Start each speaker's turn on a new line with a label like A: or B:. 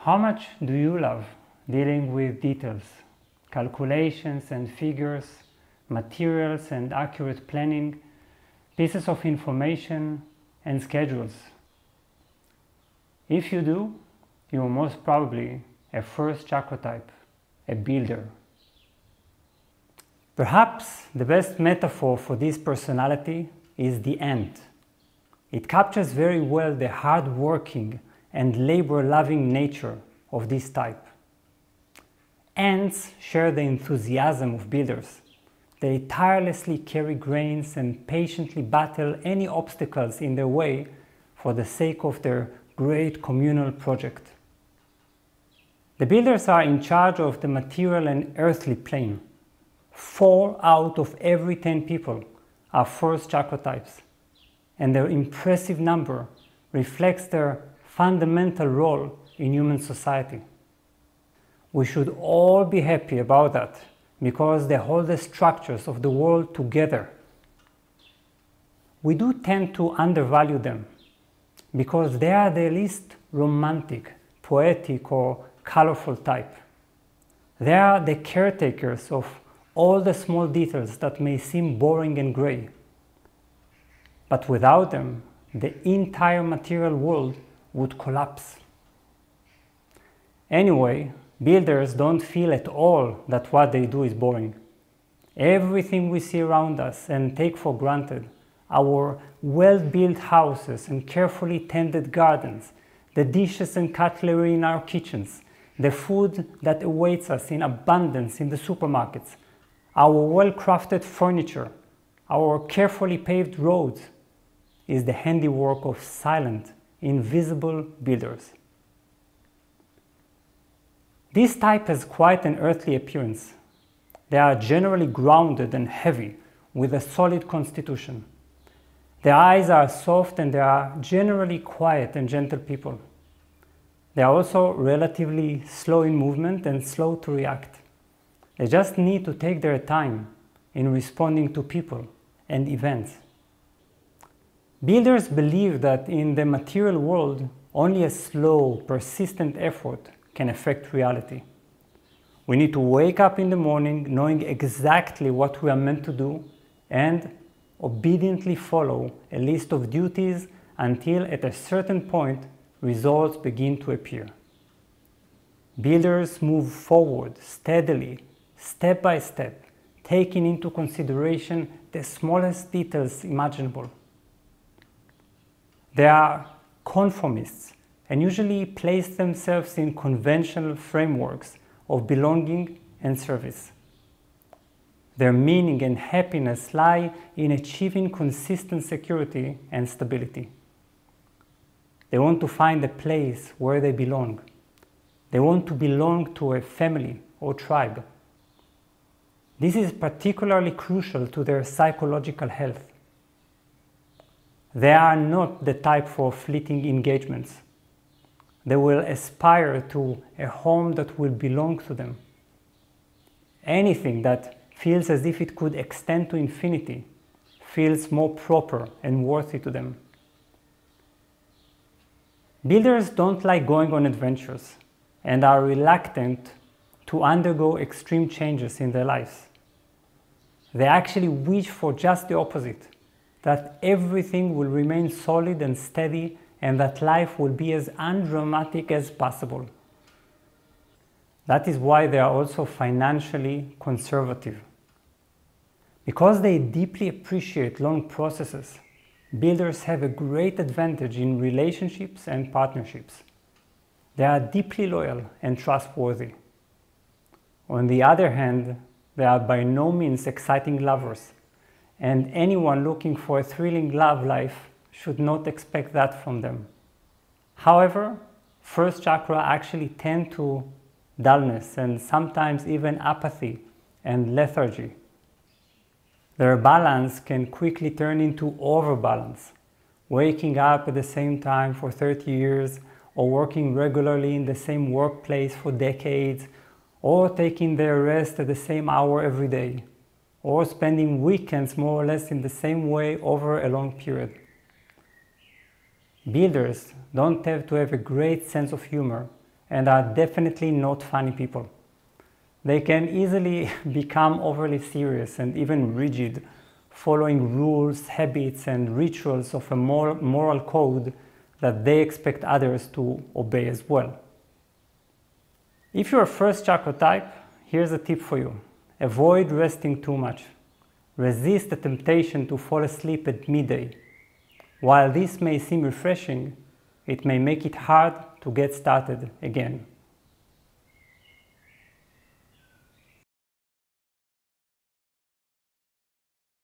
A: How much do you love dealing with details, calculations and figures, materials and accurate planning, pieces of information and schedules? If you do, you are most probably a first chakra type, a builder. Perhaps the best metaphor for this personality is the ant. It captures very well the hard-working and labor-loving nature of this type. Ants share the enthusiasm of builders. They tirelessly carry grains and patiently battle any obstacles in their way for the sake of their great communal project. The builders are in charge of the material and earthly plane. 4 out of every 10 people are first chakra types, and their impressive number reflects their fundamental role in human society. We should all be happy about that because they hold the structures of the world together. We do tend to undervalue them because they are the least romantic, poetic, or colorful type. They are the caretakers of all the small details that may seem boring and gray. But without them, the entire material world would collapse. Anyway, builders don't feel at all that what they do is boring. Everything we see around us and take for granted, our well-built houses and carefully tended gardens, the dishes and cutlery in our kitchens, the food that awaits us in abundance in the supermarkets, our well-crafted furniture, our carefully paved roads, is the handiwork of silent, invisible builders. This type has quite an earthly appearance. They are generally grounded and heavy, with a solid constitution. Their eyes are soft and they are generally quiet and gentle people. They are also relatively slow in movement and slow to react. They just need to take their time in responding to people and events. Builders believe that in the material world, only a slow, persistent effort can affect reality. We need to wake up in the morning knowing exactly what we are meant to do and obediently follow a list of duties until at a certain point results begin to appear. Builders move forward steadily, step by step, taking into consideration the smallest details imaginable. They are conformists and usually place themselves in conventional frameworks of belonging and service. Their meaning and happiness lie in achieving consistent security and stability. They want to find a place where they belong. They want to belong to a family or tribe. This is particularly crucial to their psychological health. They are not the type for fleeting engagements. They will aspire to a home that will belong to them. Anything that feels as if it could extend to infinity feels more proper and worthy to them. Builders don't like going on adventures and are reluctant to undergo extreme changes in their lives. They actually wish for just the opposite, that everything will remain solid and steady and that life will be as undramatic as possible. That is why they are also financially conservative. Because they deeply appreciate long processes, builders have a great advantage in relationships and partnerships. They are deeply loyal and trustworthy. On the other hand, they are by no means exciting lovers, and anyone looking for a thrilling love life should not expect that from them. However, first chakra actually tend to dullness and sometimes even apathy and lethargy. Their balance can quickly turn into overbalance, waking up at the same time for 30 years, or working regularly in the same workplace for decades, or taking their rest at the same hour every day, or spending weekends more or less in the same way over a long period. Builders don't have to have a great sense of humor and are definitely not funny people. They can easily become overly serious and even rigid, following rules, habits, and rituals of a moral code that they expect others to obey as well. If you're a first chakra type, here's a tip for you. Avoid resting too much. Resist the temptation to fall asleep at midday. While this may seem refreshing, it may make it hard to get started again.